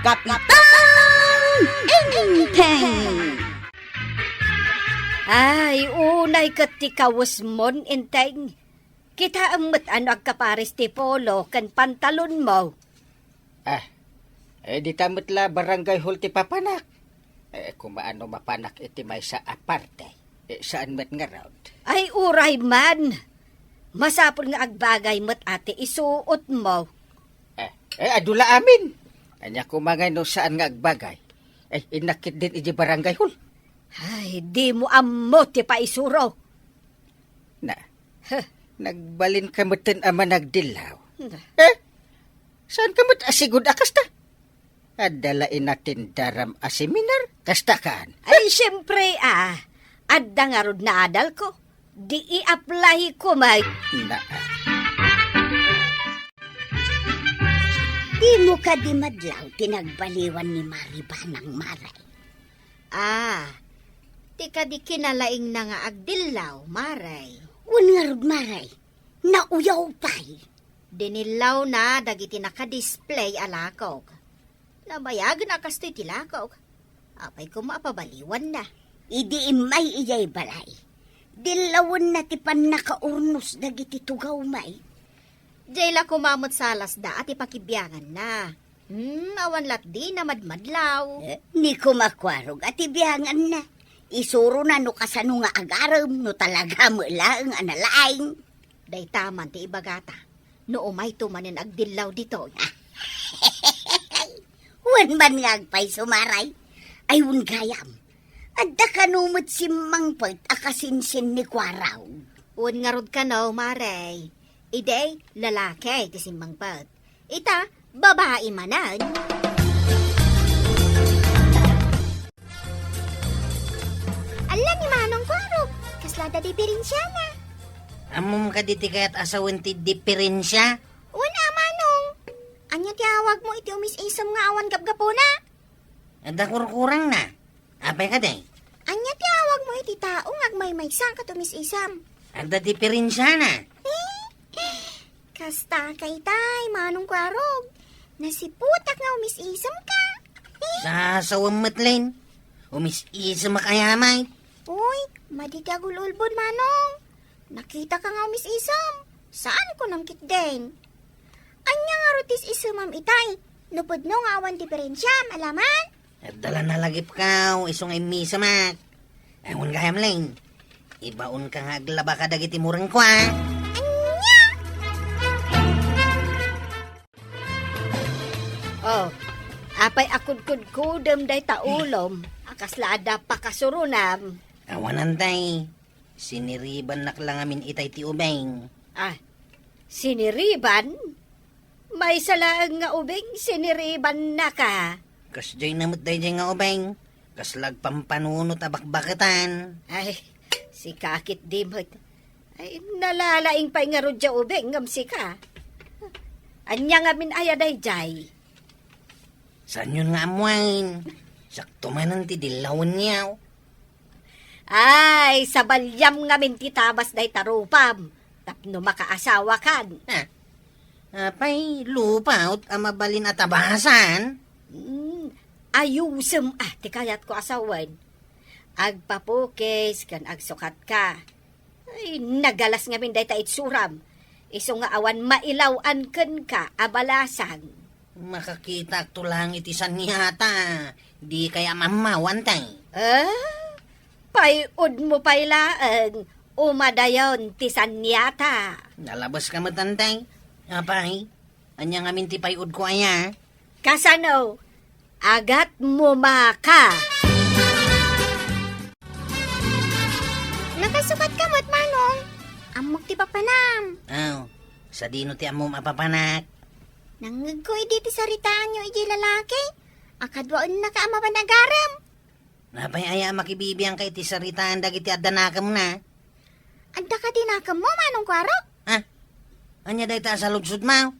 Kapitang Inteng. Ay, unay katikawas mon, Inteng. Kita amat ano agkapares ti polo kan pantalon mo. Di tamot la barangay hall ti papanak. Kung maano mapanak iti may sa aparte. Saan mat nga round? Ay, uray man. Masapol nga agbagay mat ate isuot mo. Adula amin. Anya kumangay no saan nga agbagay. Inakit din iti barangay hall. Ay, di mo ammo ti paisuro. Nagbalin ka matin ama nagdilaw. Na. Saan ka mat asigod akas ta? Adalain natin daram a seminar. Kasta kaan. Ay, siyempre adda nga rod na adal ko. Di i-apply ko may. Di mo ka di madlaw tinagbaliwan ni Mariba ng Maray. Di ka di kinalaing na nga agdilaw, Maray. Wan nga rod Maray, nauyaw pa'y. Dinilaw na dagiti naka-display alakog. Nabayag na kastoy tilakog. Apay ko maapabaliwan na. Idi imay iyay balay. Dilawon na ti pan nakaurnos dagiti tugaw may. Jayla kumamot salas da at ipakibyangan na. Awan lat di na madmadlaw. Ni ko makwarog at ibiyangan na. Isuro na no kasano nga agaram no talaga mo lang analaing. Day taman ti ibagata. No umay tumanin agdilaw dito. Wan man nga agpay sumaray. Ayun gayam. Adda kanumot si Mangpert akasinsin ni Kwaraw. Un nga rod ka no, Maray. Iday, lalaki ti simbang pat. Ita, babae manan. Ala ni Manong Kwarog, kaslada diferensya na. Amom ka diti kaya't asawan ti diferensya? Wala, Manong. Anya ti awag mo iti umis-isam nga awan gapgapo na. Ada kurkurang na. Apay ka day? Anya ti awag mo iti taong agmay-maysang kat umis-isam. Ada diferensya na. Kasta kay tay, Manong Kwarog. Nasiputak nga umis-isam ka. Sa asawang matlain. Umis-isa makayamay. Uy, madigagululbon, Manong. Nakita ka nga umis-isam. Saan ko nang kitden? Anya nga rotis isamam itay. Nupod no nga awan diferensya, alaman? At dala na lagip ka, isong ay misa mak. Ewan kayam lain. Ibaon ka nga aglaba ka dagiti murang kwa. Anya! Oh, apay akudkudkudem day taulom. Akaslada pakasurunam. Awanan tay. Siniriban naklang amin itay ti ubeng. Siniriban? May salaang nga ubing, siniriban na ka. Kas jay namot day jay nga ubeng. Kas lagpampanunot abakbakatan. Ay, si kakit di mo. Ay, nalalaing pa'y nga rodya ubing, ngamsi ka. Anya nga min ayaday jay. Saan yun nga amuain? Sakto man ang tidilawan niyaw. Ay, sa balyam nga min titabas day tarupam. Tapno makaasawa kan. Apay, lupaut ang mabalin at abahasan. Ayusem, ti kayat ko asawan. Agpapukis, kan agsukat ka. Ay, nagalas nga min day ta itsuram. Iso nga awan mailawan kan ka, abalasang. Makakita to lang itisan niyata. Di kaya mamawan tay. Payod mo pailaan. Umadayon ti sanyata. Nalabas ka matantay. Apay, anya nga minti payod ko aya. Kasano? Agat mo maka. Nakasukat ka mo't Manong. Amok ti papanam. Sa dino ti amo mapapanak. Nangagkoy di ti saritaan nyo iji lalaki. Akadwaan na ka ama panagaram. Apay aya makibibiyang kay ti saritaan dagiti addanakam na. Anda ka dinakam mo, Manong Kwarog? Anya day ta sa lugsud mo?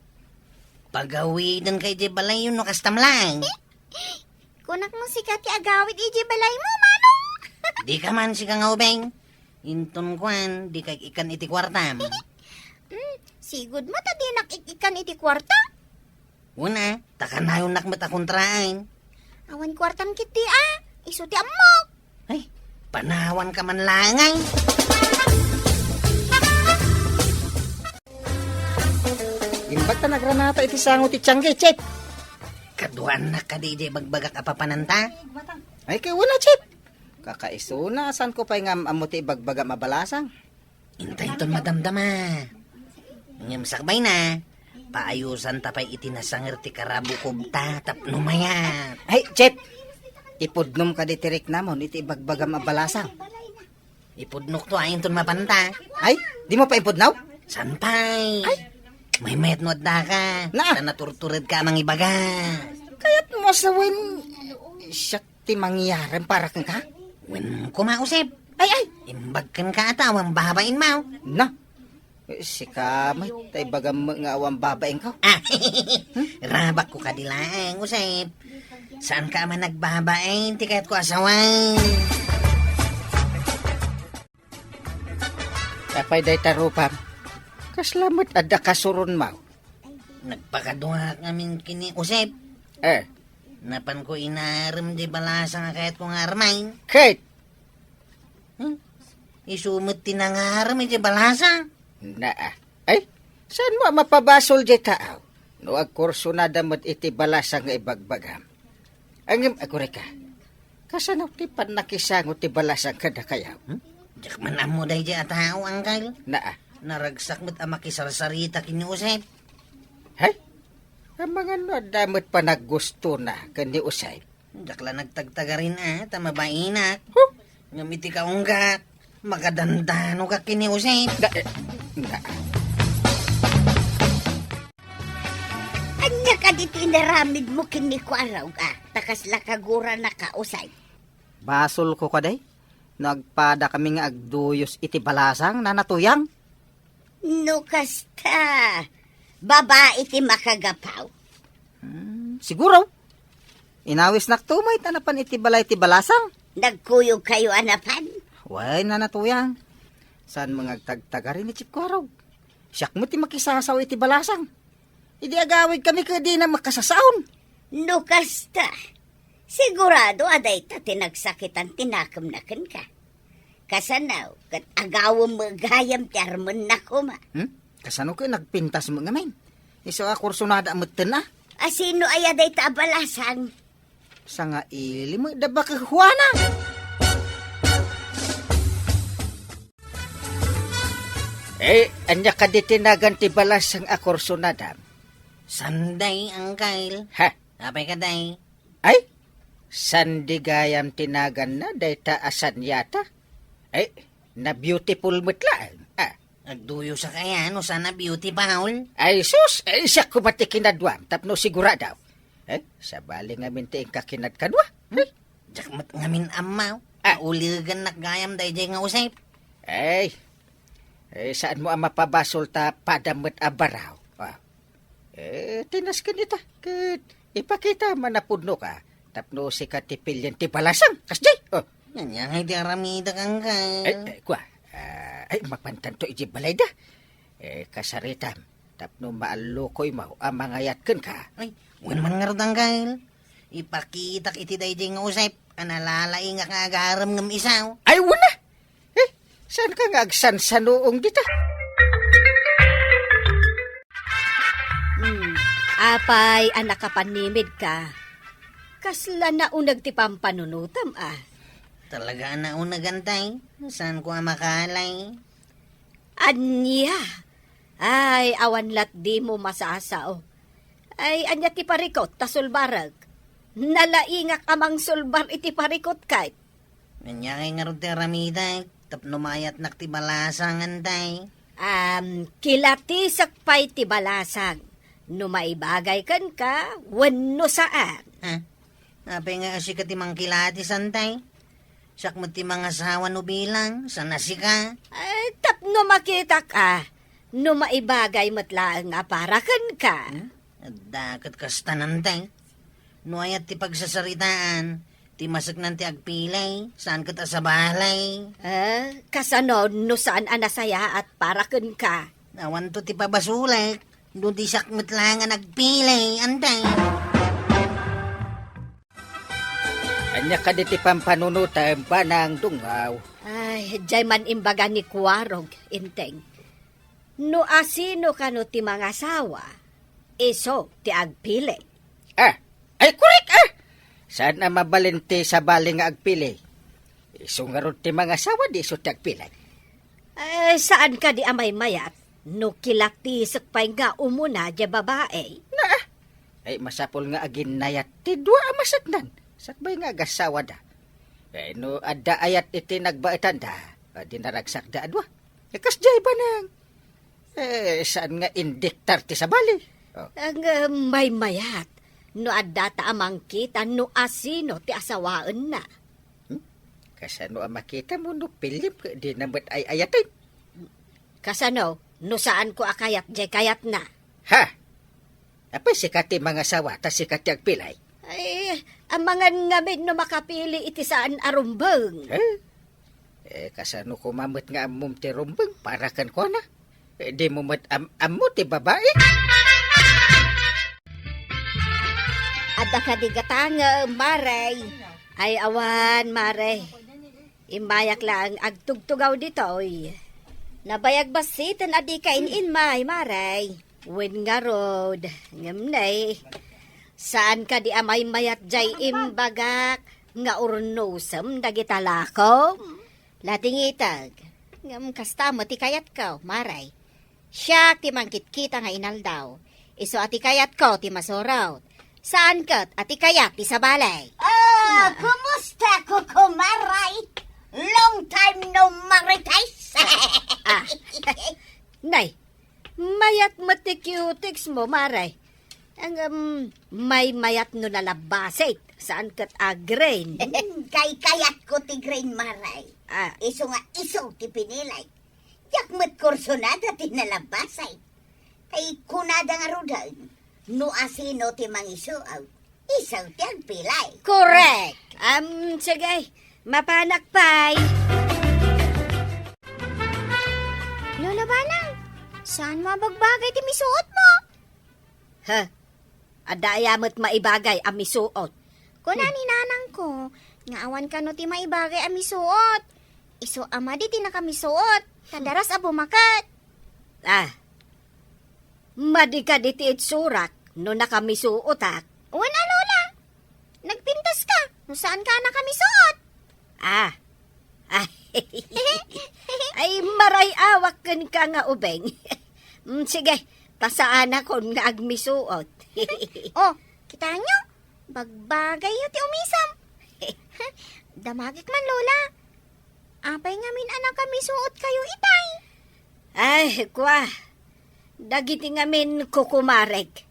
Pagawidan kay di balay yun no kastam lang. Kunak mo sikat ti agawid iji balay mo, Manong. Di ka man si kang ubeng. Inton kwan, di kay ikan iti kwartam. Sigud mo ta di nakikikan iti kwarta. Una, takanayon nakmat akong train. Awan kwartan kiti Isu ti amok. Ay, panawan ka man langay. Imbag ta nagranata iti sango ti Tiyangge, Chip. Kaduan na ka di bagbagak apapananta. Ay, kay wala, Chip. Kakaisuna, saan ko pa nga amo ti ibagbaga mabalasang? Intay ton madamdama. Ngam sakbay na. Paayusan tapay itinasangir ti karabukog ta tapno mayat. Ay, Chip. Ipudnom ka di tirik namon, iti ibagbaga mabalasang. Ipudnok to ayon ton mapanta. Ay, di mo pa ipudnaw? Sanpay. Ay. May mayat mo da ka. Na. Sa naturtured ka mang ibaga. Kaya't mo sawin, siya ti mangyaran para kang ka? Wen kumausip. Ay! Imbag kan ka atawang babain mo. Na, si kamay, tay bagam nga awang babaeng ka. Ah, rabak ko kadilaang usip. Saan ka man nagbabain? Tikayat ko asawan. Kapay day tarupam, kaslamat ada kasuron mo. Nagpakaduha kaming kini usip. Napan ko inaram di balasa nga kahit kong armain. Kate! Isumot tinangaram di balasa. Ay, saan mo mapabasol di tao? No agkurso na damot iti balasa nga ibagbagam. Ang ako ka, kasanaw ti panakisango ti balasa kada kayaw? Diyak man amo day di atao, angkal. Naa. Naragsak mo't amakisarsarita kini usip. Hay? Ang mga no damot pa naggusto na kani usay. Diyak la nagtagtagarin tamabainak. Huh? Ngamiti ka unggak. Makadandano ka kini usip. Na. Anya ka dito inaramid mo kini ko araw ka. Takas lakagura na kausay. Basol ko kaday. Nagpada kami nga agduyos iti balasang na natuyang. No kasta. Babae ti makagapaw. Siguro. Inawis naktumay tanapan iti balay iti balasang. Nagkuyog kayo anapan. Way na natuyang. Saan mga tagtagarin ni Chip Kwaraw? Siyak mo ti makisasaw iti balasang. Idi agawid kami ka di na makasasaon. No kasta. Sigurado aday ta tinagsakitan tinakam-nakan ka. Kasanaw, kat agawam magayam ti arman na kuma. Kasano ko nagpintas mo ngamin? Isa ka kursunada amatan na. Asino ay aday ta abalasang? Sa nga ili mo, daba ka huwana. Anya ka di tinagan ti balasang a kursunada. Sanday, angkal. Ha? Apay ka day. Ay? Sandigayam tinagan na, day taasan yata. Ay, na beautiful mutlaan. Nagduyo sa kaya, no sana beauty paul. Ay, sus! Ay, siya kumati kinadwam, tapno sigura daw. Sa bali nga mintiing kakinad kadwa. Jakmat ngamin amaw. Uligan nakgayam day nga usay. Ay, saan mo ang mapabasol ta padamot abaraw? Tinas ka nita. Ipakita manapudno ka. Tapno si katipilyan ti balasang. Kasdi! Yan ay di aramida kang ka. Kwa. Mapantan to iji balay da. Kasaritam. Tapno maalukoy mo ang mga yatkan ka. Ay, wan man nga rodang kail. Ipakitak iti day nga usay. Analalay nga kagaram ngam isaw. Ay, wala! Saan ka nga agsansanoong dita? Apay, anak kapanimid ka. Kasla na unag ti pampanunutam Talaga na unagantay. Saan ko makalay? Anya. Ay, awan lat di mo masasao. Ay, anya ti parikot, tasulbarag. Nalaingak amang sulbar iti parikot kahit. Nanyakay nga ron ti aramida. Tapno mayat nak ti balasang antay. Kilatisak pa'y ti balasag. No maibagay kan ka, wano saan. Apay nga kasi ka ti mangkilati santay. Sak mo ti mga asawa no bilang, sana si ka. Ay, tapno makita ka. No maibagay matlaang aparakan ka. Dakat kastanantay. No ayat ti pagsasaritaan, ti masak nan ti agpilay, saan ka ta sa balay. Kasano no saan anasaya at parakan ka. Awan to ti pabasulay. Di sakmet lang nga nagpili, anday. Anya ka diti pampanunutan pa ng dungaw. Ay, jay man imbaga ni Kuwarog, inteng. No asino ka no ti mga asawa, iso ti agpili. Ay correct Saan na mabalente sa bali nga agpili? Iso nga ron ti mga asawa di iso ti agpili. Ay, saan ka di amay mayat? No kilatisik pa nga umuna di babae. Ay masapol nga agin nayat ti dua amasatnan. Sakbay nga agasawa da. No adda ayat iti nagbaitan da. Di naragsak da adwa. Kasjay ba nang? Saan nga indiktar ti sa bali? Ang may mayat. No adda ta amang kita no asino ti asawaan na. Kasano ang makita mo no pilip di namat ay ayatin. Kasano, no saan ko akayat jay kayat na. Ha? Apay sikati mga sawa ta sikati agpilay. Ay, ang mga ngamin no makapili iti saan arumbeng. Kasano kumamot nga amom ti rumbeng para kan ko na. Di mo mat ammo ti babae. Adda ka di gatang, Maray. Ay awan, Maray. Imbayak lang agtugtugaw ditoy. Nabayag basitan adi kain inmay, Maray. Wen nga rod, ngamnay. Saan ka di amay mayat jay imbagak nga urnusam dagitalakom? Latingitag. Ngam kasta mo ti kayat ko, Maray. Siya ti mangkit kita nga inaldaw. Iso ati kayat ko ti masoraw. Saan kat ati kayat ti sa balay? Kumusta ko, Maray? Long time no marites. Nay, mayat matikutiks mo, Maray. Ang may mayat no nalabasit. Saan kat agrain? Kayat ko ti grain, Maray. Iso nga iso ti pinilay. Yakmat kursonada ti nalabasay. Kay kunada nga rudan. No asino ti mangisuaw. Isaw ti agpilay. Correct. Sige. Mapanakpay. Lola Banang, saan mabagbagay ti misuot mo? Ha? Adayamot maibagay ang misuot. Kunani nanang ko, nga awan ka no ti maibagay ang misuot. Iso ama di ti nakamisuot. Kadaras a bumakat. Madi ka diti surat no nakamisuotak. Wala Lola. Nagpintas ka. No saan ka nakamisuot? Ay maray awak ken ka nga ubeng. Sige, tasaan ako nga agmisuot. Oh, kita nyo? Bagbagay yun ti umisam. Damagik man Lola. Apay ngamin anak kami suot kayo itay. Ay, kwa. Dagiti ngamin kukumarek.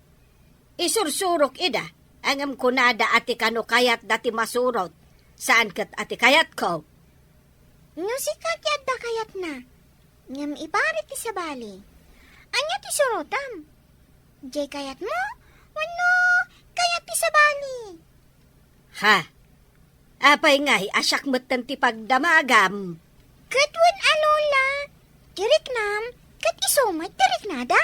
Isursurok ida. Angam kunada ati kano kayat dati masurot. Saan kat ati kayat ko? Nga si kakyat da kayat na. Ngam iparit ti sa bali. Anya ti surotam. Jay kayat mo? Wano, kayat ti sa bali. Ha? Apay ngay, asyak matan ti pagdamagam. Katwan Lola. Tirik nam, kat isumat tirik nada.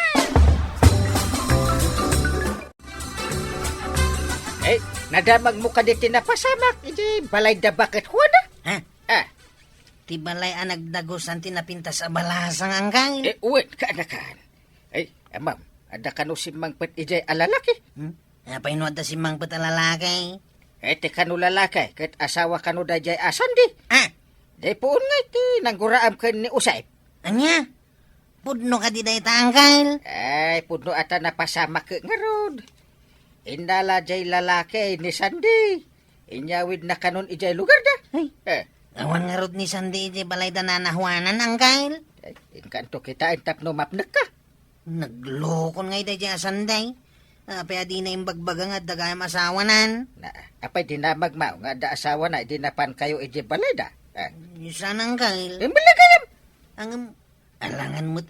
Nadamag mo ka diti napasamak. Iti balay da bakit ko na? Ti balay ang nagdagosan ti napintas sa balasang angkang. Uwit ka anakan. Ma'am, ada kanu si mangpet ijay alalaki. Apay no ada si mangpet alalaki. Te kanu lalaki, kat asawa kanu da jay asan di. Day puon nga iti, nangguraam ka ni Usay. Anya? Pudno ka di day tangkal. Ay, pudno ata napasama ka nga rod. Indala jay lalaki ni Sandy. Inyawid na kanon ijay lugar da. Awan nga rod ni Sandy di balay da nanahuanan angkal. Inkanto kita intap no mapnek ka. Naglokon nga ida dyan Sanday. Apay di na yung bagbaga nga dagayam asawanan. Apay di na magmao nga da asawa na, di napan kayo ijay balay da. Saan angkal? Balagayam. Ang alangan mo't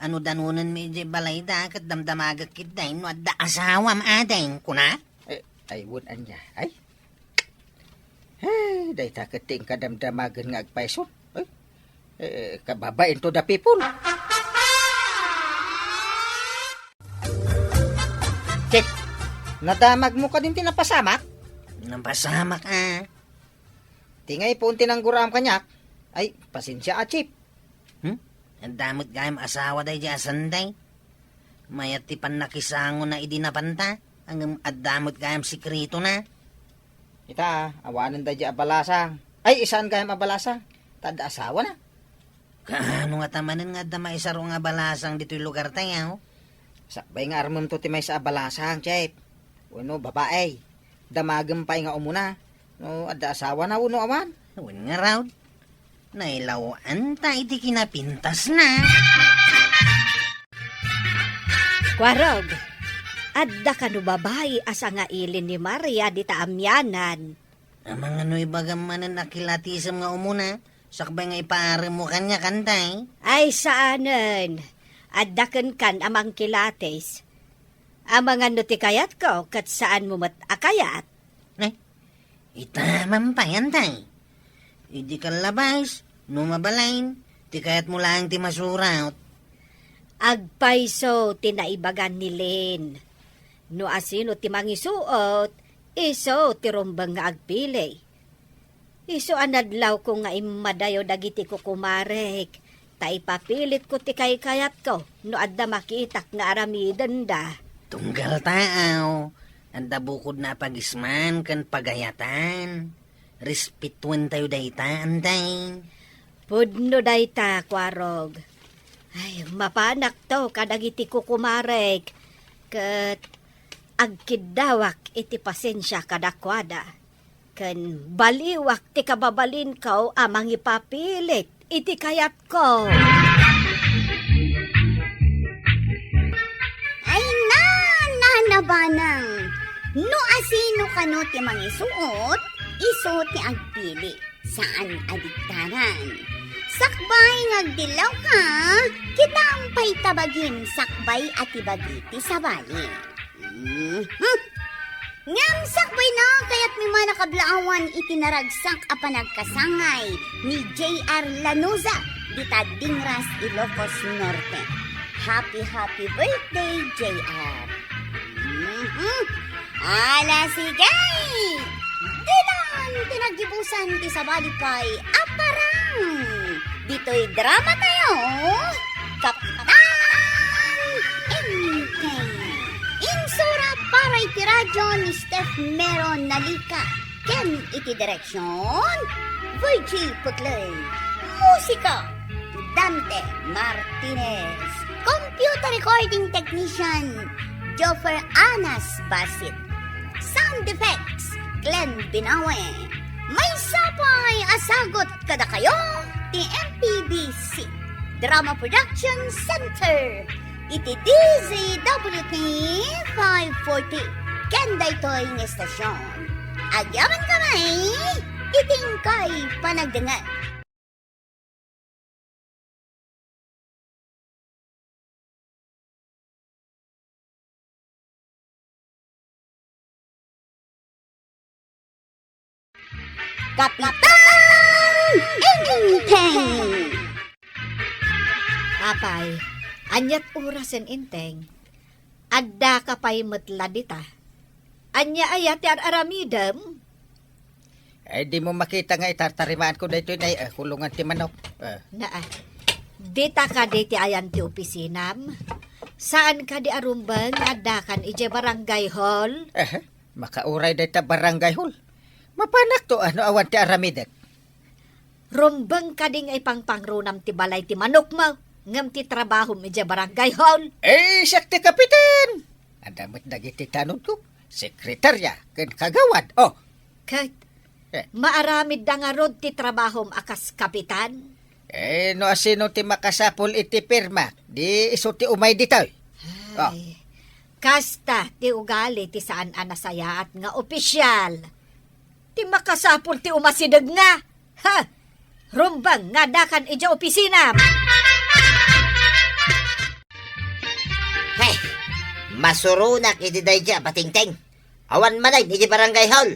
ano danunan mi ijay balay da kat damdamagak kitay no at da asawa maaday kuna? Ay, wunan niya. Ay, day taketing kadamdamagan nga agpaiso. Kababain to the people. Chip, nadamag mo ka din tinapasamak? Napasamak Tingay po tinangguram kanyak. Ay, pasensya Chip. Ang damot gayam asawa day di asanday. Mayat ti panakisango na idinapanta. Ang adamot gayam sikrito na. Ita, awanan da di abalasang. Ay, isaan gayam abalasang. Tada asawa na. Kaano nga tamanin nga da maisaro nga balasang dito'y lugar tayo. Sakbay nga armam to ti may sa abalasang, Chip. Uno, babae. Damagampay nga umuna. No, ada asawa na uno awan. Uwan nga raw. Nailawaan ta iti kinapintas na. Kwarog, adda ka no babae asa nga ilin ni Maria di taamyanan. Amang ano'y bagamanan nakilatisam nga umuna. Sakbay nga ipaari mo kanya kantay. Ay saanen, adda kan amang kilates. Amang ano ti kayat ko, kat saan mo mat akayat? Itaman pa yan tay. Idi ka labas, numabalain, ti kayat mo lang ti masuraot. Agpaiso tinaibagan ni Len. No asino ti mangisuot, iso ti rumbang nga agpili. Iso anadlaw ko nga imadayo dagiti ko kumarek. Ta ipapilit ko ti kayat ko, no adda makitak nga aramidan da. Tunggal tao, anda bukod na pagisman kan pagayatan. Respetuan tayo dayta, anday. Pudno dayta, Kwarog. Ay, mapanak to, kadagiti ko kumarek. Kat agkidawak iti pasensya kadakwada. Kan baliwak ti kababalin ko amang ipapilit iti kayat ko. Ay nanabanang. No asino kano ti mangisuot, iso ti agpili. Saan adiktaran? Sakbay ngagdilaw ka, kita ang paitabagin sakbay at ibagiti sa bali. Ngam sakbay na, kaya't may mga nakablaawan itinaragsak a panagkasangay ni J.R. Lanuza, dita Dingras, Ilocos Norte. Happy birthday, J.R. Ala sigay! Dilan tinagibusan ti sa balipay aparang! Dito'y drama tayo! Kapitan Enteng! Insura para iti radyo ni Steph Meron Nalika. Ken iti direksyon Virgie Putlay. Musika Dante Martinez. Computer recording technician Joffer Anas Basit. Sound effects Glenn Binawe. May sapay asagot kada kayo ti MPBC Drama Production Center. Iti DZWT 540. Kenda ito'y ng estasyon. Agyaman kamay, itingkay panagdangan. Kapitan Enteng! Apay, anyat orasen inteng. Adda ka pa'y matladita. Anya ayat ti aramidem. Ay, di mo makita nga itartarimaan ko dito na kulungan ti manok. Dita ka diti ayan ti opisinam. Saan ka di arumbang adda kan ije barangay hall? Makauray dito barangay hall. Mapanak to awan ti aramidet. Rumbang ka di nga ipangpangrunam ti balay ti manok mo. Ngam ti trabaho ije barangay hall. Siyak ti kapitan! Adamot dagiti tanong ko. Sekretarya, ken kagawad. Kat, maaramid da nga rod ti trabaho akas kapitan. No asino ti makasapol iti pirma. Di iso ti umay ditoy. Ay, kasta ti ugali ti saan anasayaat nga opisyal. Ti makasapol ti umasidag nga. Ha! Rumbang nga dakan ija opisina. Hey, masurunak iti dayja patingteng. Awan manay iti barangay hall.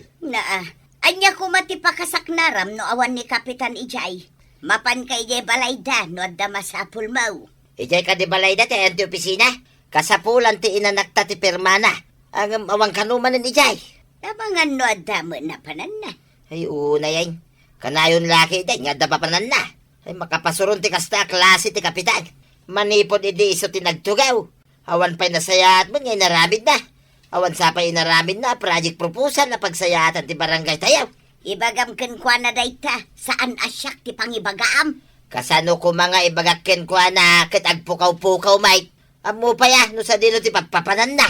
Anya kumati pakasaknaram no awan ni Kapitan Ijay. Mapan kay ije balayda no adda masapul mau. Ijay ka di balay dati ang ti opisina. Kasapulan ti inanakta ti pirmana. Ang awang kanuman ni Jay. Tabangan no adamo na panan na. Ay, una yan. Kanayon laki day, nga dapapanan na. Ay, makapasuron ti kasta klase ti kapitan. Manipod idi iso tinagtugaw. Awan pa'y nasayat mo, ngay naramid na. Awan sa pa'y naramid na, project proposal na pagsayatan ti barangay tayaw. Ibagam ken kwa na dayta, saan asyak ti pangibagaam? Kasano ko mga ibagakken ko na ket agpukaw-pukaw, Mike. Amo pa ya, no sa dino ti pagpapanan na.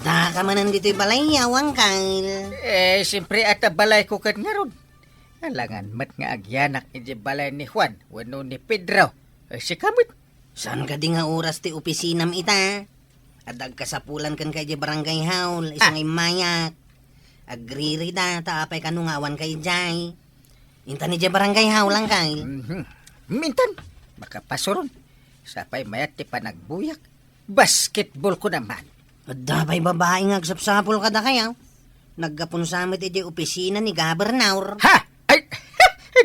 Da ka manan dito'y balay, awang Kyle. Siyempre at balay ko kat nga ron. Alangan mat nga agyanak iti balay ni Juan, wano ni Pedro. Si kamit. Saan ka di nga oras ti opisinam ita? Adag kasapulan kan kay di barangay haul, isang imayak. Agriri da, taapay kanungawan kay Jay. Inta ni di barangay haul lang kay. Mintan, makapasuron. Sapay mayat ti panagbuyak. Basketball ko naman. Adapay babae nga agsapsapol ka da kayaw. Naggapon samit iti opisina ni Gobernador. Ha! Ay,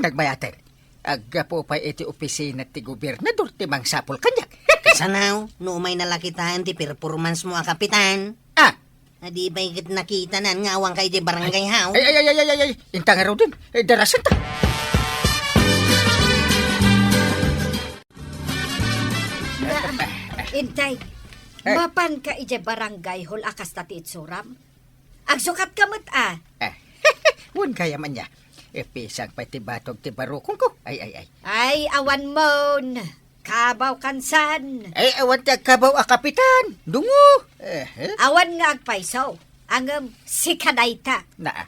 nagmayater. Agga po pa iti opisina ti gobernador ti mangsapol kanyak. Kasanaw, no may nalakitaan ti performance mo a kapitan. Ah! Adi ba'y nakita nan nga awang kay di barangay haul? Ay, inta nga raw din. Darasan ta. Intay, mapan ka ije barangay hol akas tati itsuram. Agsukat kamot Wan kaya man niya. Pisang pa ti batog ti barukong ko. Ay. Ay, awan mon. Kabaw kansan. Ay, awan ti kabaw a kapitan. Dungo. Awan nga agpaisaw. Ang si Kadayta. Na,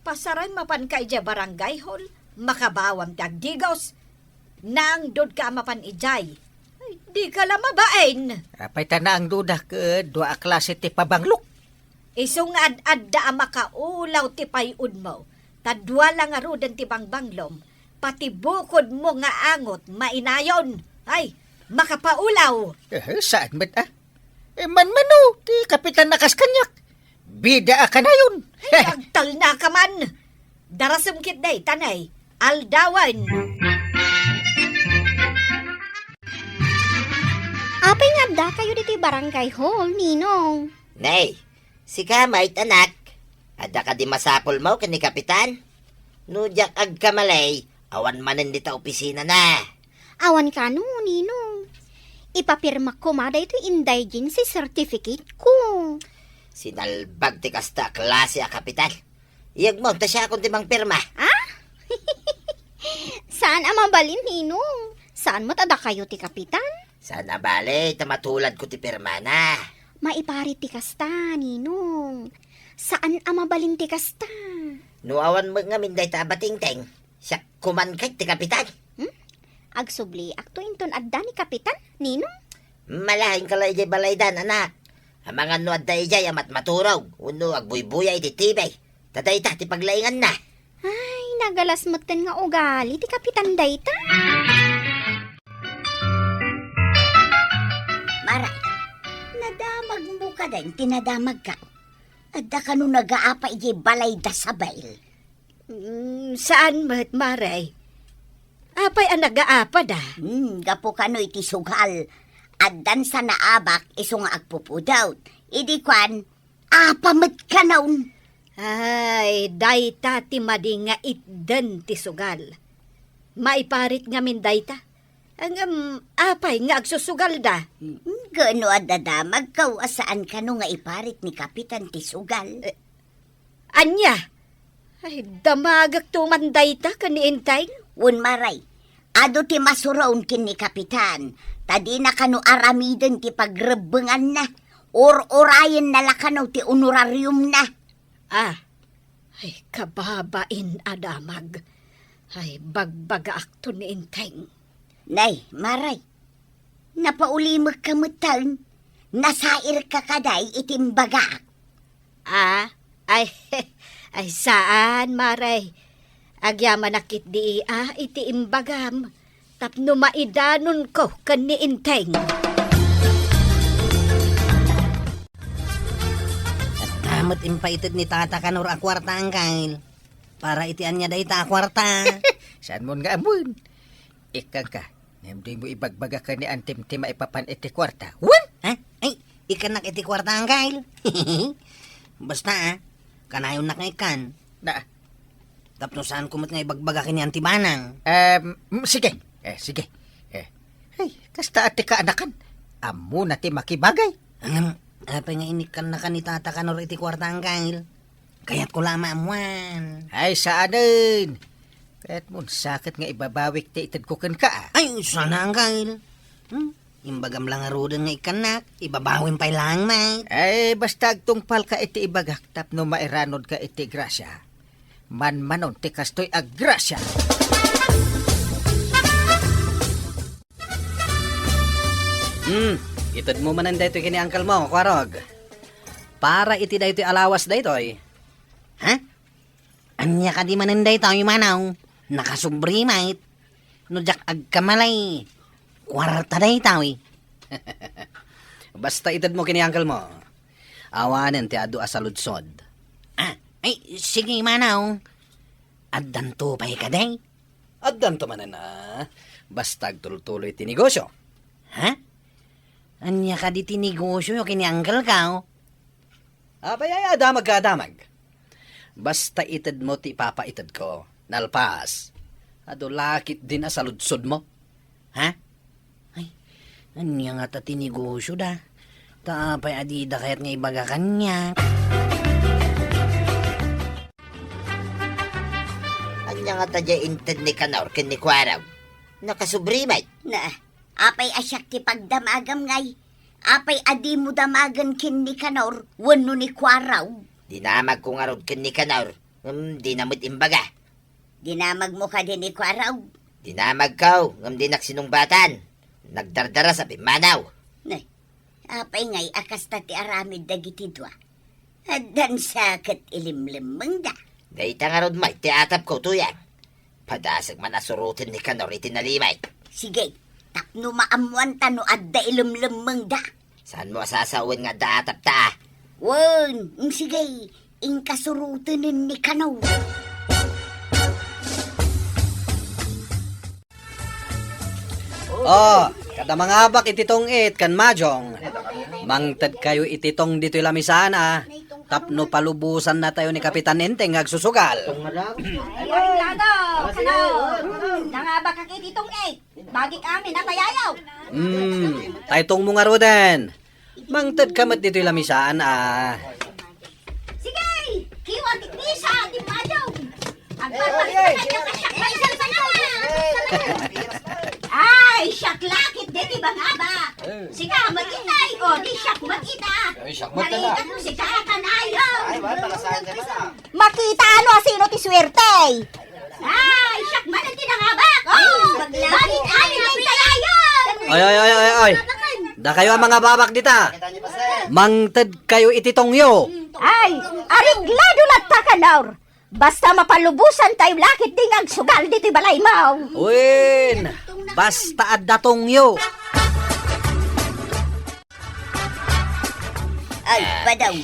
Pasaran mapan ka ije barangay hol. Makabawam ti agdigos. Nang dod ka mapan ijay. Ay, di ka lamabain. apay ta na ang duda ke dua klase ti pabanglok. Isong ad-adda makaulaw ti payud mo. Tadwa lang nga rudan ti bangbanglom. Pati bukod mo nga angot mainayon. Ay, makapaulaw. Saan met Man-mano, ti kapitan nakas kanyak. Bida ka na yun. Agtal na ka man. Darasam kit day, tanay. Aldawan. Apay nga da kayo dito barangay hall, Ninong. Nay, si kamay anak. Ada ka di masapol mo kani kapitan? Nujak agkamalay, awan manan dita opisina na. Awan ka no, Ninong. Ipapirma ko mada ito indigency certificate ko. Sinalbag ti kasta klase a kapitan. Iyag mo, ta siya akong timang pirma. Saan amabalin, Ninong? Saan mo tada kayo ti kapitan? Sana bale, tamatulad ko ti pirma na. Maipari ti kasta, Ninong. Saan amabalin ti kasta? Nuawan mo nga minday ta batingteng. Siya kuman kay ti kapitan. Agsubli, akto inton adda ni kapitan, Ninong. Malahin ka lang ijay balaydan, anak. Ang mga no adda ijay amat maturog. Uno agbuy-buya iti tibay. Taday ta, ti paglaingan na. Ay, nagalas maten nga ugali ti kapitan dayta. Maray, nadamag mo ka din, tinadamag ka. Adda ka nung nag-aapa iji balay da sabayl. Saan mat maray? Apay ang nag-aapa da. Gapo ka no iti sugal. Addan sa naabak, iso nga agpupudawt. Idi kwan, apamat ka naun. Ay, dayta ti madi nga itden ti sugal. Maiparit nga min dayta. Ang apay nga agsusugal da. Gano adadamag ka, asaan ka no nga iparit ni Kapitan ti sugal. Anya? Ay, damagak tuman dayta kaniintay. Un maray, ado ti masuraon kin ni Kapitan. Tadi na kano aramiden ti pagrebengan na. Or-orayan na lakano ti honorarium na. Ay, kababain adamag. Ay, bagbaga akto ni inteng. Nay, maray, napaulimag ka mutan. Nasair ka kaday itimbaga. Ay saan, maray? Agyaman nakit di iti imbagam. Tapno maidanon ko kan ni inteng. Damot impaited ni tata kanor akwarta ang kail. Para itian niya day ta akwarta. Saan mo nga amon? Ikang ka, Hindi mo ibagbaga ka ni Antim-Tim maipapan iti kwarta. Wan! Ha? Ay, ikanak iti kwarta ang kail. Basta kanayon na ikan. Na, Tapno saan kumot nga ibagbaga kini Antimanang. sige. Sige. Ay, kasta ati ka anakan. Amo na ti makibagay. Apay nga inikan na kanitata kanor iti kwarta ang kail. Kaya't ko lama amuan. Ay, saanin. Kahit mo sakit nga ibabawik ti itad ko kan ka. Ay, sana ang kail. Imbagam lang arudan nga ikanak. Ibabawin pa'y lang, mate. Ay, basta agtungpal ka iti ibagak tapno mairanod ka iti grasya. Man-manon ti kastoy aggrasya. Itad mo manan dayto kini angkal mo, kwarog. Para iti dayto alawas daytoy. Ha? Anya ka di mananday tayo manaw. Nakasubri, mate. No jak agkamalay. Kwarta day tayo. Basta itad mo kini angkal mo. Awanen ti adu asaludsod. Ay, sige, manaw. Addan to pa'y ka day. Addan to manan na. Basta agtuloy-tuloy ti negosyo. Ha? Anya ka di tinegosyo yung kinianggal ka, oh. Abay ay adamag ka adamag. Basta itad mo ti papaitad ko. Nalpas. Ado lakit din asaludsod mo. Ha? Ay, anya nga ta tinegosyo da. Tapay adida kaya't nga ibaga kanya. Anya nga tadya inted ni Kanor ken ni Kwaraw. Nakasubrimay. Na, apay asyak ti pagdamagam ngay. Apay adi mo damagan kin ni Kanor, wano ni Kwaraw. Dinamag ko nga rod ken ni Kanor. Di namit imbaga. Dinamag mo ka din ni Kwaraw. Dinamag kaw, ngam di naksinungbatan. Nagdardara sa bimanaw. Na, apay ngay akas ta ti aramid dagiti dua. Addan sakit ilimlimang da. Dayta nga rod may tiatap ko tuyang. Padasag man asurutin ni Kanor itinalimay. Sige, tapno maamuan tano adda ilimlimang da. Saan mo asasawin nga daatap ta? Wan, sige, inkasurutin ni Kanor. Oh, kada mga bak ititong kan majong. Mangtad kayo ititong dito'y lamisana. Tapno palubusan na tayo ni Kapitan Enteng agsusugal. Ay, lado! Nangaba ka kay titong Bagik amin na tayayaw. Taytong mga roden. Mangtad kamat dito'y lamisaan Sige! Kiwan tiknisa, di mayaw. Ang papakita ka kasyakbay sa sanawa. Ay, syaklakit di ti bangaba. Sika, magitay ko, di syak magita. Nalikat mo si kakanayo. Makita ano sino ti swerte. Ay, syak man ang tinangabak. Bagit amin ang tayayo. Ay. Da kayo ang mga babak dita. Mangtad kayo ititong yo. Ay, ariglado latta ka, Naur. Basta mapalubusan tayo lakit ding agsugal dito'y balay mo. Uwin, basta adatong yo. Ay, padaw.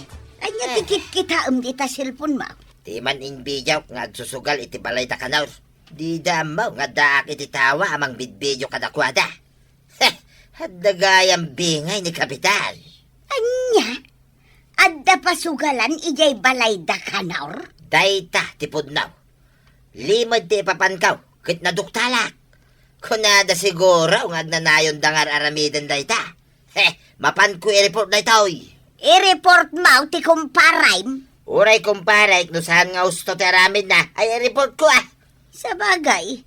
Anya tikit kita dita cellphone mo. Di man inbiyaw nga agsusugal iti balay ta Kanor. Di damaw nga daak iti tawa amang bidbidyo kadakwada. Heh, haddagayang bingay ni Kapitan. Anya? Adda pasugalan ijay balay da Kanor? Dayta tipudnaw. Limod ti papankaw, kit naduktalak. Kunada siguro nga agnanayon dangar aramidan dayta. Heh, mapan ko i-report daytaoy. I-report mo ti kumparaym? Uray kumparay, no saan nga gusto ti aramid na, ay i-report ko Sa bagay,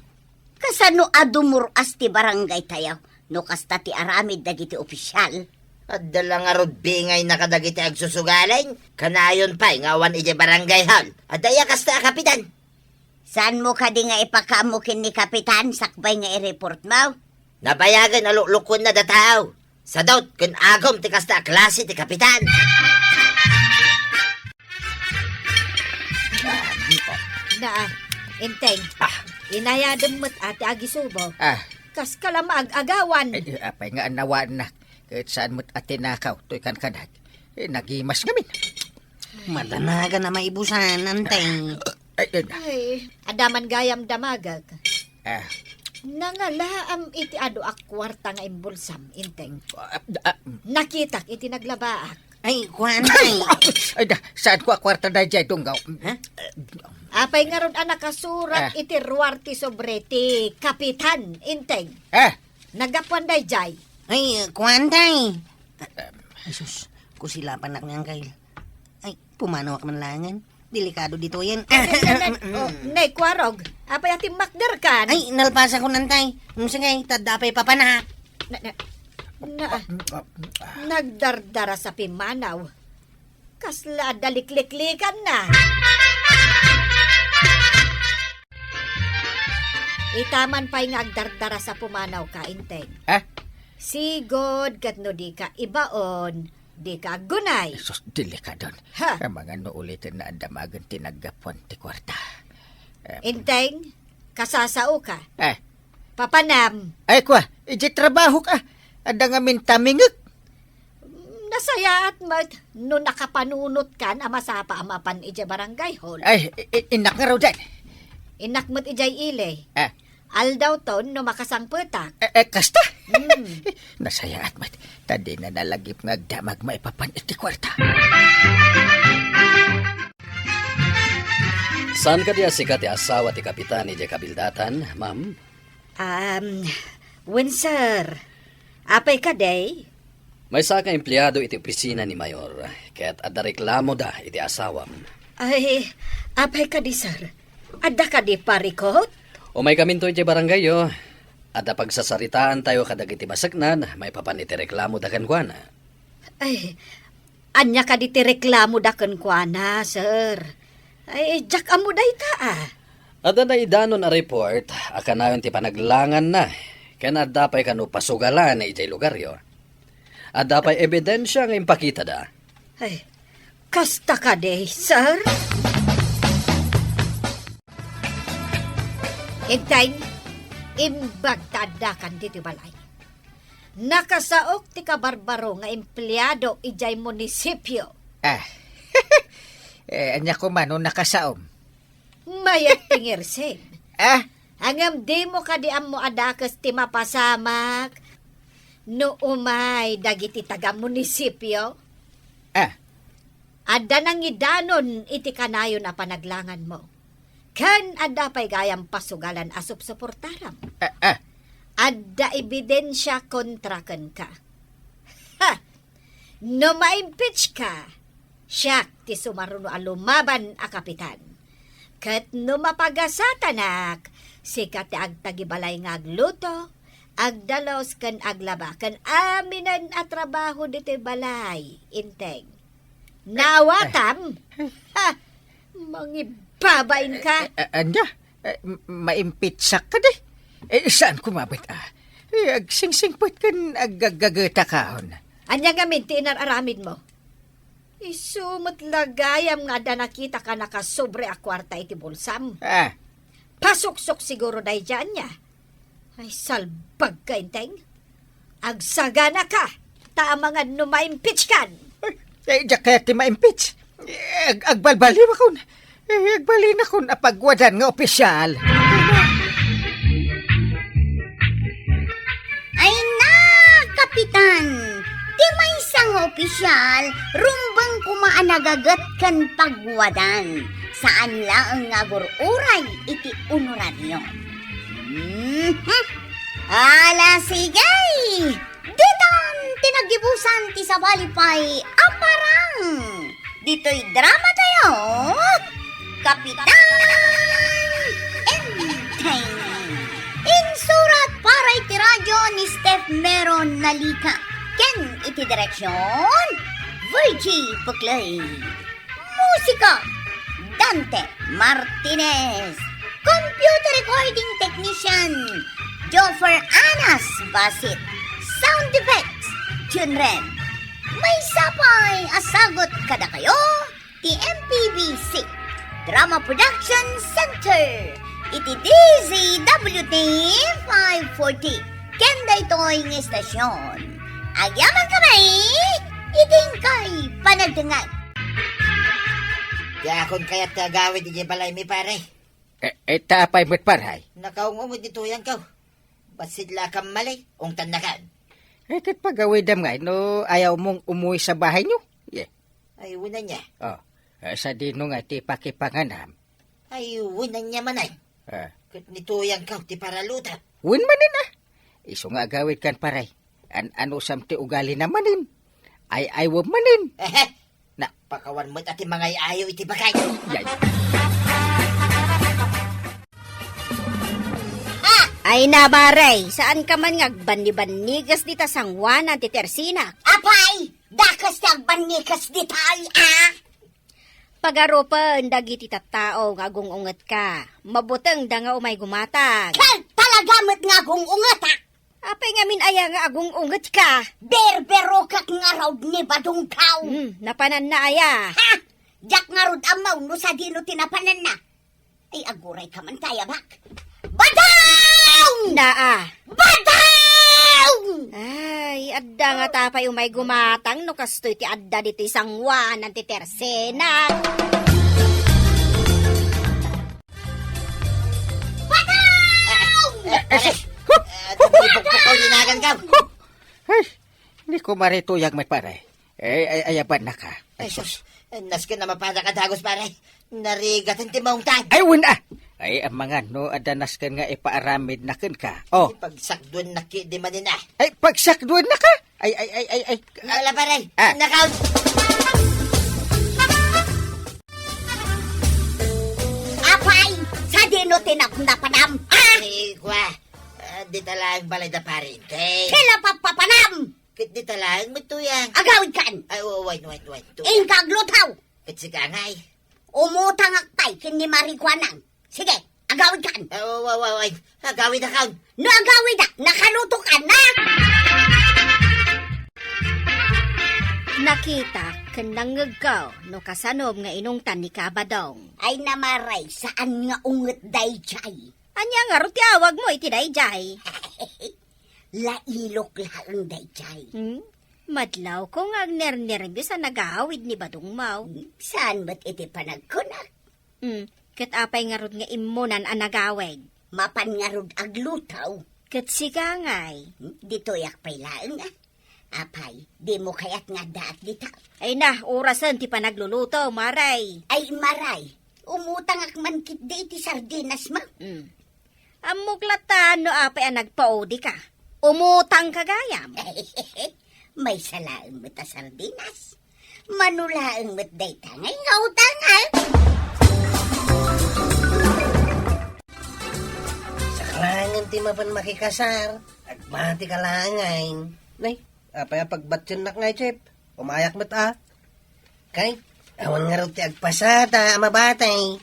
kasano adumuras ti barangay tayo, no kasta ti aramid dagiti opisyal. At dala nga rod bingay nakadagiti agsusugaling, kanayon pa nga awan iti barangay hall. At daya kasta Kapitan. Saan mo ka di nga ipakamukin ni Kapitan, sakbay nga i-report mo? Nabayagan alulukon na dataw. Sa daut, kun agom ti kasta klase ti Kapitan. Enteng. Inayadam mo't ate agisubo. Kas kalam agawan. Ay, apay nga anawa na. Kahit saan mo't atinakaw, to'y kankanad. Nagimas ngamin. Madanaga na maibusan, anteng. Ay, Ay, adaman gayam damagag. Nangalaam iti ado ak kwarta nga imbulsam, Inteng. Nakitak iti naglabaak. Ay, kuan tay. Ay, saan ko kwarta na dyan tunggaw? Ha? Apay nga ron nakasurat iti ruwarti sobre ti Kapitan, Inteng. Nagapuan day jay. Ay, kuan tay. Ay, sus. Kusilapan na nga kail. Ay, pumanaw ka man langan. Delikado dito yan. Nay, kwarog. Apay ati makder kan. Ay, nalpasa ko nantay. Sige, tadapay papanak. Nagdardara sa pimanaw. Kasla dalikliklikan na. Itaman pa'y nga agdardara sa pumanaw ka, Inteng. Sigod kat no di ka ibaon, di ka gunay. Sus, delikado. Ha? Mga no ulitin na andamagan tinagapon ti kwarta. Inteng, kasasao ka. Papanam. Ay, kwa, iji trabaho ka. Ada nga mintamingik. Nasaya at no nakapanunot kan ama sapa amapan ija barangay hall. Ay, inak nga raw dyan. Inakmat ijay ile. Ah. Aldaw ton no makasangputak. Kasta? Nasaya at mat. Tadi na nalagip nga agdamag maipapan iti kwarta. Saan ka diya sikat ti asawa ti kapitan iti kabildatan, ma'am? Windsor. Apay ka day? May saka empleyado iti opisina ni Mayor, kaya't ada reklamo da iti asawam. Ay, apay ka di sir. Ada ka di parikot? O may kaminto iti barangay yo, ada pagsasaritaan tayo kadag iti masaknan, may papan iti reklamo da kankwana. Ay, anya ka di ti reklamo da kankwana, sir. Ay, jak amo day ta Ada na idanon a report, akanayon ti panaglangan na, kaya adapay kanu pasugalan na iti lugar yo. Adapay ebidensya nga impakita da. Ay, kasta ka day, sir. Intay, imbagtadakan dito balay. Nakasaok ti kabarbaro nga empleyado ijay munisipyo. Anya ko mano nakasaom. Mayat tingirsin. Hangam di mo kadiam mo adakas ti mapasamak. No umay dagiti taga munisipyo. Adda nang idanon iti kanayo na panaglangan mo. Kan adda pa'y gayang pasugalan asup suportaram. Adda ebidensya kontra kan ka. No ma-impeach ka, siyak ti sumaruno a lumaban a kapitan. Kat no mapagasattanak, sikat ti agtagibalay nga agluto, agdalos kan aglaba, kan aminan a trabaho dito balay, Inteng. Nawatam? Mangibabain ka? Anya, maimpitsak ka di. Saan kumabit agsingsingpot kan agagagata kahon. Anya gamit ti inararamid mo? Isumot lagayam nga da nakita ka nakasobre a kwarta iti bulsam. Pasuksok siguro dahi dyan niya. Ay salbag ka, Inteng. Agsagana ka. Taamang no ma-impeach kan. Diya kaya ti ma-impeach. Agbalbaliw akon. Agbalin akon apagwadan nga opisyal. Ay na, Kapitan! Di may isang opisyal, rumbang kumaanagagat kan pagwadan. Saan lang nga gururay iti honoraryo. Ala sigay! Ditan tinagibusan ti sabalipay aparang. Dito'y drama tayo. Kapitan Enteng. Insurat para iti radyo ni Steph Meron Nalika. Ken iti direksyon Virgie Puclay. Musika Dante Martinez. Computer recording technician Joffer Anas Basit. Sound effects Junren. May sapay asagot kada kayo ti MPBC Drama Production Center. Iti DZWT 540. Kenda ito'y ng estasyon. Agyaman kami, iting kay panagdangag. Yakon kaya't tagawid di balay mi pare. Tapay mo't paray. Nakaungong mo dito yan ka. Basidla kang mali, ungtan na kan. Kat pagawidam nga, no, ayaw mong umuwi sa bahay nyo. Yeah. Ay, una niya. Oh, sa dino nga, ti pakipanganam. Ay, una niya manay. Kat nituyang ka, ti para luta. Win manin Iso nga gawid kan paray. Ano sam ti ugali na manin. Ay wab manin. Na, pakawan mo't ati mga ayaw iti bagay. Yay. Ay nabaray, saan ka man ngagbani-banigas dita sang Juana ti Tersina? Apay, dakas tagbanyikas di tayo, Pagarupan, dagiti tattao nga gungunget ka. Mabuteng da nga umay gumatag. Kal talagamat nga kung ungata. Apay nga min aya nga agungunget ka. Berbero kak nga raw ni badong kaw. Napanan na aya. Ha? Jak nga rod amaw no sa dino tinapanan na. Ay aguray ka man tayo bak. Badaw! Naa. Badaw! Ay, adda nga tapay umay gumatang no kastoy ti adda dito isang Juana ti Tersina. Pupukol dinagan ka. Ay, hindi ko marituyag may paray. Ayaban na ka. Ay, sus. Naskin na mapada ka dagos pare. Narigatan ti maong tag. Ay, win Ay, ang mga no, adanas kan nga ipaaramid na kan ka. Oh, Pagsakdun na ki di manin na. ay, pagsakduan na ka. Ay. Wala pare. Ah. Nakaw. Apay, sa dino tinapnapanam. Ay, kwa. Di talang balay da parinte. Kila papapanam. Kit di talang matuyang. Agawid kan. Ay, wait. Ingkag lutaw. Kit si kangay. Umutang akpay kini marikwanang. Sige, agawid kan. Ay, wait. Agawin na kaun. No agawid na, nakaluto ka na. Nakita ken nangagaw no kasanob nga inungtan ni Kabadong. Ay namaray, saan nga unget dayjay? Anya nga ro ti awag mo iti dayjay. Lailok laang dayjay. Madlaw ko nga agnernerbis sa nagahawid ni Badong Mau. Saan ba't iti panagkunak? Ket apay nga rod nga imunan ang nagaweg. Mapan nga rod aglutaw. Ket sigangay. Dito yak pay laang Apay, di mo kayat nga daat dita. Ay na, orasan ti panagluluto, maray. Ay maray, umutang ak man kit di iti sardinas ma. Amuglatan no apay ang nagpaudi ka. Umutang kagayam. May salaang mo ta sardinas. Manulaang mo't dayta ngay nga utangal. Sa kalangan ti mapan makikasar. Agbati ka langay. Nay, apay pagbatyan nak ngay, Chip. Umayak mat Kay, awan nga raw ti agpasata, amabatay.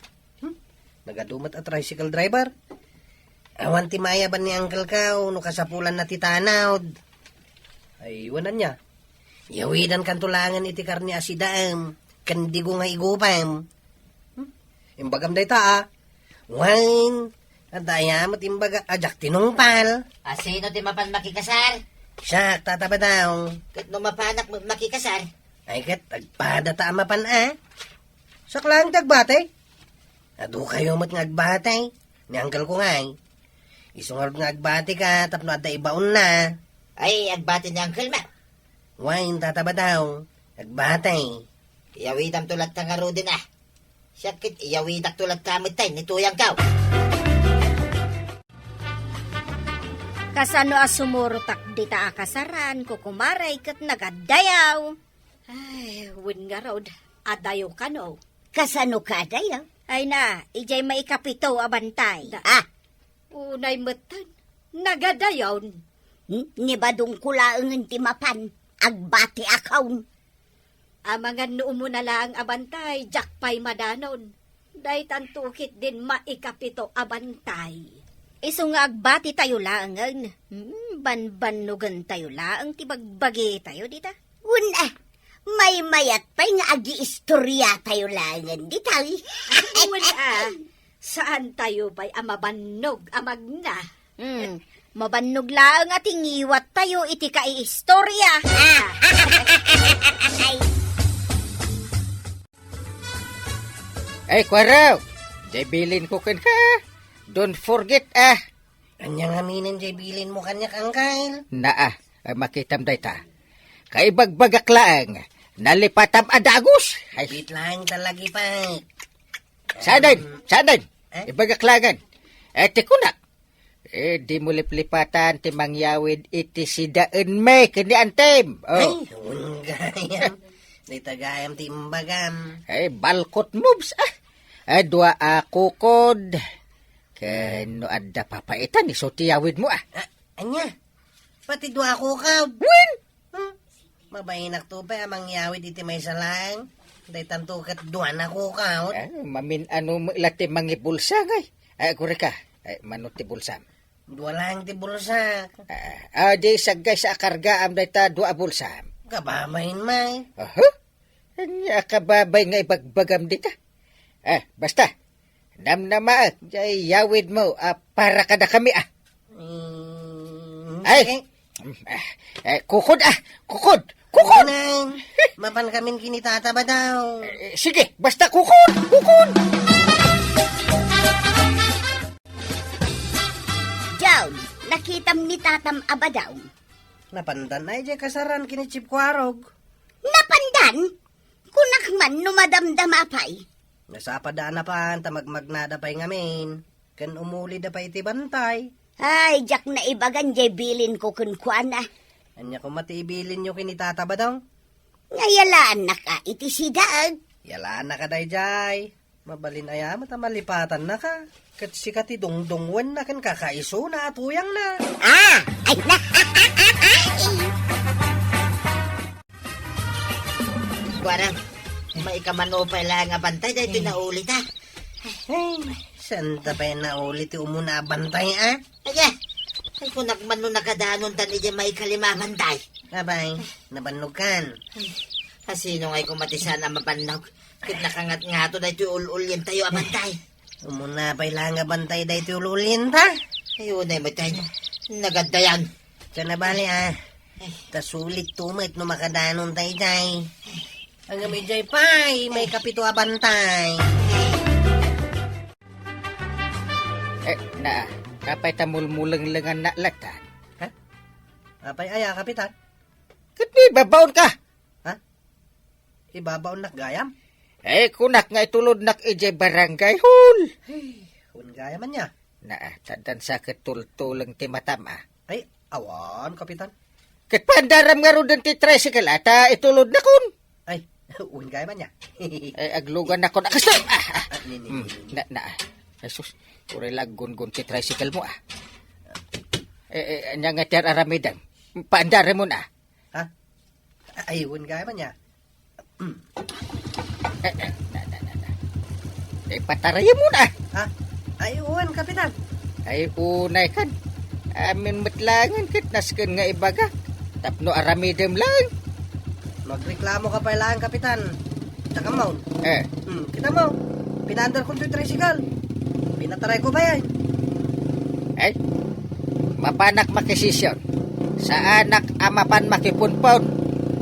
Nagadumat at tricycle driver. Awan ti mayaban ni Uncle Kao, no kasapulan na titanawd. Ay, iwanan niya. Yawidan kan tulangan iti karni asidaam, kandigo nga igupam. Imbagam day ta, Wine, at ayamat imbaga, ajak tinungpal. Sino ti mapan makikasar? Siya, tataba daw. Kat no mapanak makikasar. Ay kat, agpada ta amapan Saklang tagbatay. Adu kayo mat nga agbatay. Ni Uncle ko ngay. Isungarod nga agbati ka, tapno at ibaon na. Ay, agbati ni Uncle ma. Wine, tataba daw. Agbatay. Iyawidam tulad ta nga rodin Syakit, iyawidak tulad kamit tayo, nituyang kaw. Kasano asumurutak di ta akasaran, kukumaray kat nagadayaw. Ay, win nga rod, adayo ka no. Kasano ka dayaw? Ay na, ijay maikapito abantay. Unay matan, nagadayaw. Ni badong kulaang ti mapan, agbati akaw. Mga noon mo na lang abantay, jakpay madanon. Day tantukit din maikapito abantay. Iso nga agbati tayo laangan. Banbanugan tayo laang tibagbagi tayo dita. Una, may mayat pa'y nga agi-istorya tayo langan di tayo. Saan tayo ba'y amabanog amagna? Mabanog laang at ingiwat tayo iti kai-istorya. Ay, kwaraw. Jay bilin ko kan ka. Don't forget, Anyang aminin jay bilin mo kanyak angkal. Naa, makitam dayta. Kay bagbagaklaan, nalipatam adagos. Ay, Bit lang talagi pa. sadan. Ibagaklangan. Tikunak. Di mo liplipatan ti mangyawid iti sidaan me kini antem. Ay, Oh. unggayam. Di tagayam ti imbagam. Balkot moves. Dua kukod. Kano adda papaitan iso tiyawid mo Anya, pati dua ako kaw. Win! Mabayinak to pa amang yawid iti may salang. Day tantukat dua na ko kaw. Mamin ano mo ilati mangibulsa ngay. Kuri ka. Manuti bulsam. Dua lang ti bulsa. Di sagay sa karga am dayta dua bulsam. Kabamain may. Anya kababay nga ibagbagam dita. Basta. Namnama jay yawid mo para kada kami Ay! Kukod kukod! Nang, mapan kamin kinitata ba daw? Sige, basta kukod! Kukod! Jaw, nakitam ni tatam abadaw. Napandan ay jay kasaran kini Chip Kwarog. Napandan? Kunakman numadamdam apay. Nasapadaan na pa, tamagmagnada pa'y ngamin. Kan umuli da pa iti bantay. Ay, jak na ibagan jay bilin ko kunkwana. Anya kung matiibilin nyo kinitata ba daw? Ngayalaan na ka iti sidaag. Yalaan na ka day jay. Mabalin aya matamalipatan na ka. Kat si kati dongdongwan na kan kakaiso na atuyang na. Ay na. Warang, may kamanopay lang nga bantay, dahil pinaulit ha. Ay, santa pa na ulit yung umuna bantay Ay, kung nagmano nakadanon tan niya may kalima bantay. Abay, nabanugan. Sino nga'y kumatisa na mapanog? Kit nakangat nga to dahil ul-ul yan tayo abantay. Umuna pa'y lang nga bantay da ito ululin ta. Ayun ay matay. Nagadayan. Diyan na bali tasulit tumit no makadanon tayo jay. Ang may jay pa'y may kapito abantay. Kapay tamulmulang langan na latan. Apay aya kapitan. Kati babaon ka. Ibabaw nak gayam. Kunak nga itulod nak ije barangay hul. Kun gayam man niya. Tadan sa ketultulang ti matam Ay, awan kapitan. Katpandaram nga ro ti tricycle ata itulod na kun. Ay, un gayam man niya. Aglugan na kun. Akasta! Nini. Jesus, uri lagun-gun ti tricycle mo Anya nga tiar aramidam. Paandara mo na. Ay, un gayam man niya. Pataraya mo na. Ay, un kapitan. Ay unay kan. Amin matlangan kit nasken nga ibaga. Tapno aramidam lang. Magreklamo ka pa lang kapitan. Taka mo. Kita mo. Pinandar ko yung tricycle. Pinataray ko ba yan? Ay, mapanak makisisyon. Sa anak amapan makipunpon.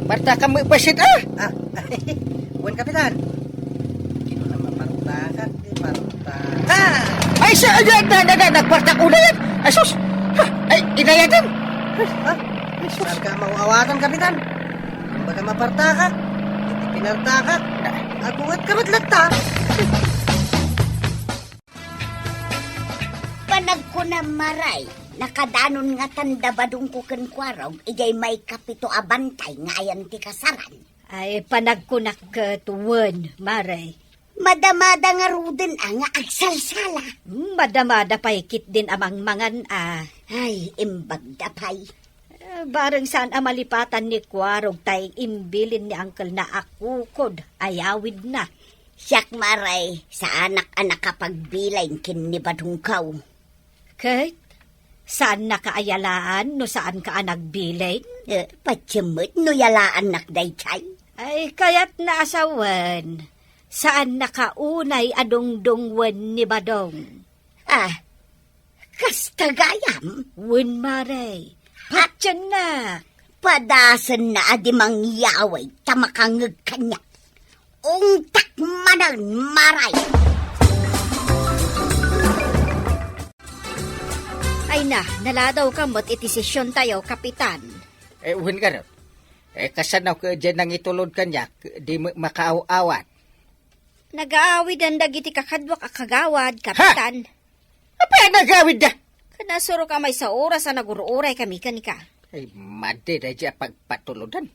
Marta kami basit Buwan kapitan. Kino na maparutakan. Di parutakan. Ay, nagpartak una yan. Ay, sus! Ay, inayadan. Saan ka mauawatan kapitan? Baga mapartaka. Iti pinartaka. Agungat ka matlata. Panag ko na maray. Nakadanon nga tanda badong ko kenkwaraw. Ijay may kapito abantay nga ayan ti kasaran. Ay, panagkunak tuwan, Maray. Madamada nga ruden nga agsalsala. Madamada paikit din amang mangan Ay, imbagda pay. Bareng saan amalipatan ni Kwarog tay imbilin ni Uncle na akukod, ayawid na. Siyak maray, sa anak-anak kapagbilay kin ni badungkaw. Kate, saan nakaayalaan no saan ka nagbilay? Patsimot no yalaan nakday chay. Ay, kaya't naasawan. Saan nakaunay adong-dongwan ni Badong? Kastagayam? Win Maray, patyan na. Padasan na adimang yaway tamakangag kanya. Ungtak manan maray. Ay na, naladaw ka mo't itisisyon tayo, kapitan. Wen ka ron. Kasanaw ka dyan nang itulod kanya, di makaaw-awat. Nag-aawid ang dagiti kakadwak akagawad, kapitan. Apa yan nagawid na? Kanasuro ka may sa oras na naguruuray kami kanika. Ay, madi na dyan pagpatulodan.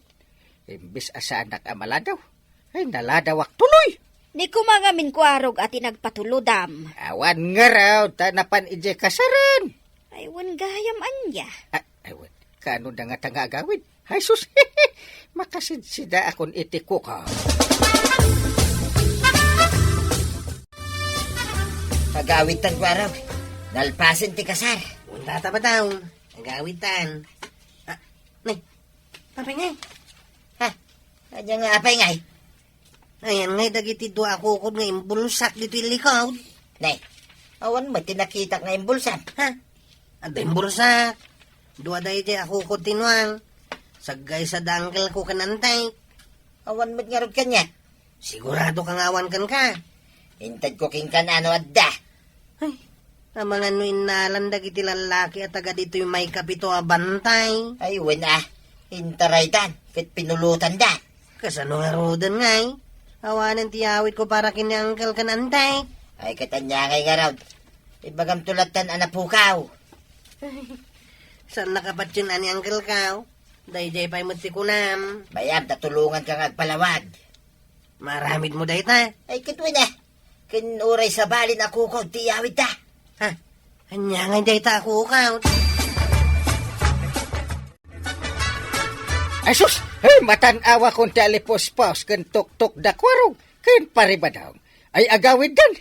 Imbis asa anak amaladaw. Ay, naladawak tuloy. Ni kumangamin kwarog at inagpatulodam. Awan nga raw, tanapan ije kasaran. Ay, wan gayam anya. Awan, kano na nga tanga agawid? Ay, sus, makasidsida akong itiko ka. Pag-awitan ko araw. Nalpasin ti kasar. Unta ta ba daw? Nagawitan. Nay, papay Ha? Kanya nga apay ngay. Ayan ngay, dagiti dua ako ko nga imbulsak dito yung likod. Nay, awan mo tinakita nga imbulsan. Ha? Ada imbulsak. Dua dahi di ako ko tinuang. Sagay sa dangkel ko kanantay. Awan mo't nga rod kanya. Sigurado kang awan kan ka. Hintad ko king kanano adda. Ay, ang mga nuinalan dagiti lalaki at taga dito yung may kapito abantay. Ay, wala. Hintaray dan. Kit pinulutan da. Kasano nga rodan ngay? Awanan tiyawit ko para kiniangkel kanantay. Ay, katanya ngay nga raw. Ibagam tulatan anapukaw. Saan nakapat yun ani angkel ka? Day pa'y matikunam. Bayam, tatulungan ka nga agpalawag. Maramid mo day ta. Ay, kitwi na. Kinuray sa balin ako ko, tiyawid ta. Ha? Anya nga day ta ako ka. Asus, hey, matanawa kong talipos-pos, kan tuk-tuk dakwarong, kan paribadaw. Ay, agawid dan.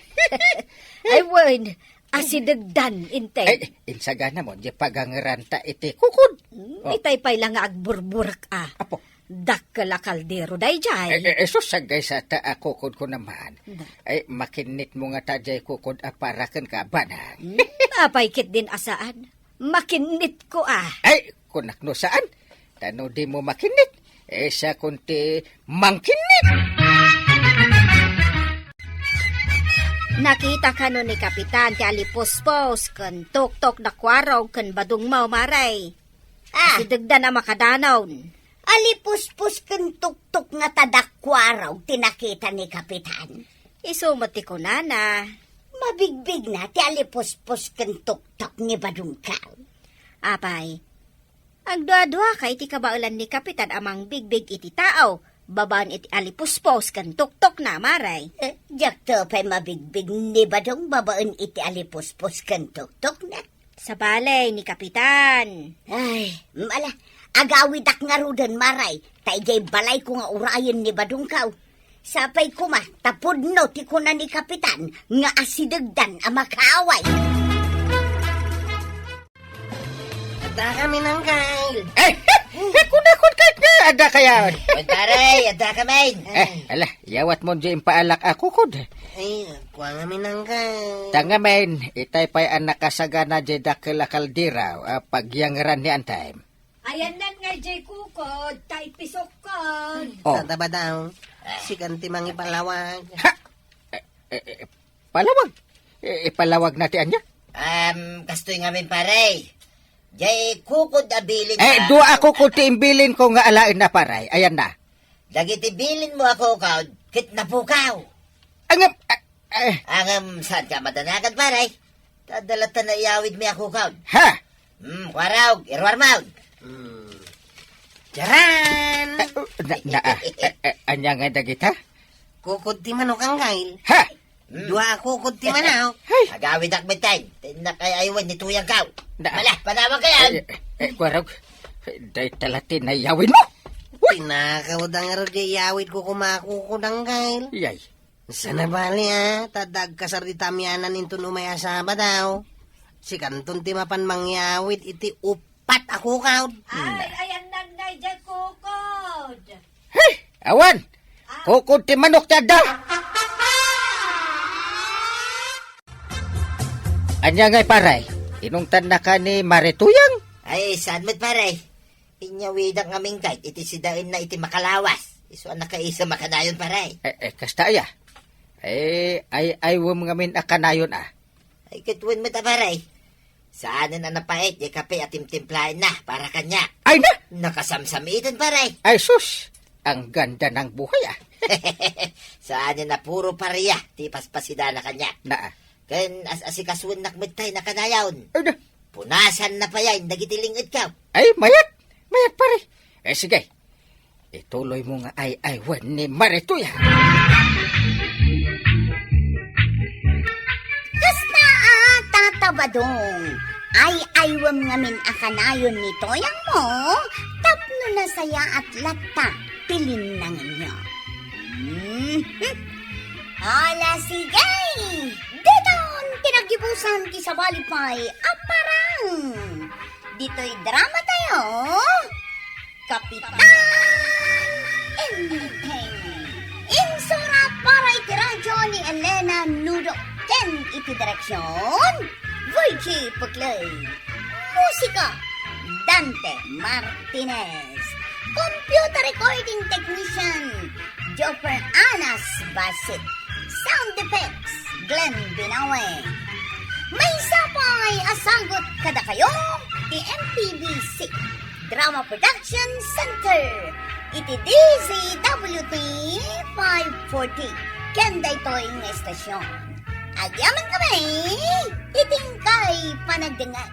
Ay, wan, asidagdan, intay. Ay, insagana mo, di pagangaranta iti kukod. Itay pa'y lang nga agburburak Apo. Dakkala kaldero day jay. Sus, sagay sa ta kukod ko naman. Ay, makinit mo nga ta jay kukod aparakan ka banan. Napay kit din asaan. Makinit ko Ay, kunak no saan? Tano di mo makinit? Sa kunti mangkinit. Nakita ka no ni Kapitan ti alipospos kan tok-tok na kwaraw kan badung mau maray. Si dagda na makadanaw. Alipuspus kan tuk-tuk nga tadakwaraw tinakita ni Kapitan. Isumati ko na. Mabigbig na ti alipuspus kan tuk-tuk ni Badungkaw. Apay, ang dua-dua kay ti kabaulan ni Kapitan amang bigbig iti tao. Babaan iti alipuspos kan tuk-tuk na maray. Diyak to pa'y mabigbig ni Badung babaan iti alipuspus kan tuk-tuk na. Sa balay ni Kapitan. Ay, mala, agawidak nga rudan maray. Taigay balay ko nga urayan ni Badungkaw. Sapay kuma, tapod no ti kuna ni Kapitan nga asidagdan ang makaaway. Ada kami ng kail. Ay, kunakot ka nga, ada kaya. Taray, adda ka main. Ala, yawat mo dyan paalak ako kod. Ay, kuha kami ng kail. Tanga men, itay pa'y anak kasagana dyan dakila kaldiraw, pagyangran ni antay. Ayan nan nga jay kukod, tay pisokon. Oh. Tata ba daw? Si kanti mang ipalawag. Ha! Palawag. Ipalawag natin anya. Kastoy nga min paray. Jay kukod abilin Dua ako kung tiimbilin ko nga alain na paray. Ayan na. Dagiti bilin mo ako kaw, kit napukaw. Angam, Saan ka madanagan paray? Tadalatan na iawid mi ako kaw. ha? Kwaraw, irwar maud. Jaran! Anya nga dagita? Kukod ti manok ang kail. Ha? Dua kukod ti manaw. Agawid akbitay. Tinakay aywan ni tuyang kaw. Da- Mala, panawag ka yan. Kwarag, day talatin na yawin mo. Pinakaw da nga rin yawid ko kumakukod ang kail. Yay. Sana bali tadag kasar di tamyanan into numaya saba daw. Si kanton ti mapan mangyawid iti upat ako kaw. Ay, ayan nan nga jay kukod. Hey, awan. Kukod ti manok tada. Anya nga'y paray. Inungtan na ka ni Marituyang. Ay, saan mo't paray? Inyawid ang aming kahit iti sidain na iti makalawas. Iso ang nakaisa makanayon paray. Kasta aya. Ay wam ngamin akanayon Ay, katuwan mo ta paray. Saan na napait, di kape at timtimplahin na para kanya. Ay na! Nakasamsamitan paray. Ay sus! Ang ganda ng buhay Saan na puro pareya, ti paspasida na kanya. Na, Kan asikasuan nakmitay na kanayaon. ay na! Punasan na pa yan, nagitilingid ka. Ay, mayat! Mayat pare! Sige, ituloy mo nga ay-aywan ni Marituya. Kasta tatabadong. Ay-aywam ngamin akanayon ni Toyang mo. Tapno na saya at lata. Pilin na niya. Ala sigay! Diton, tinagibusan ti sa balipay, aparang! Dito'y drama tayo, Kapitan Anything! Insura para iti radyo ni Elena Nudo, ten iti direksyon, Voichi Puklay. Musika, Dante Martinez. Computer recording technician, Joffer Anas Basit. Sound effects, Glenn Binawe. May sapay asagot kada kayo, di MPBC Drama Production Center. Iti DZWT 540. Kenda ito'y nga estasyon. Agyaman kami, itingkay panagdangan.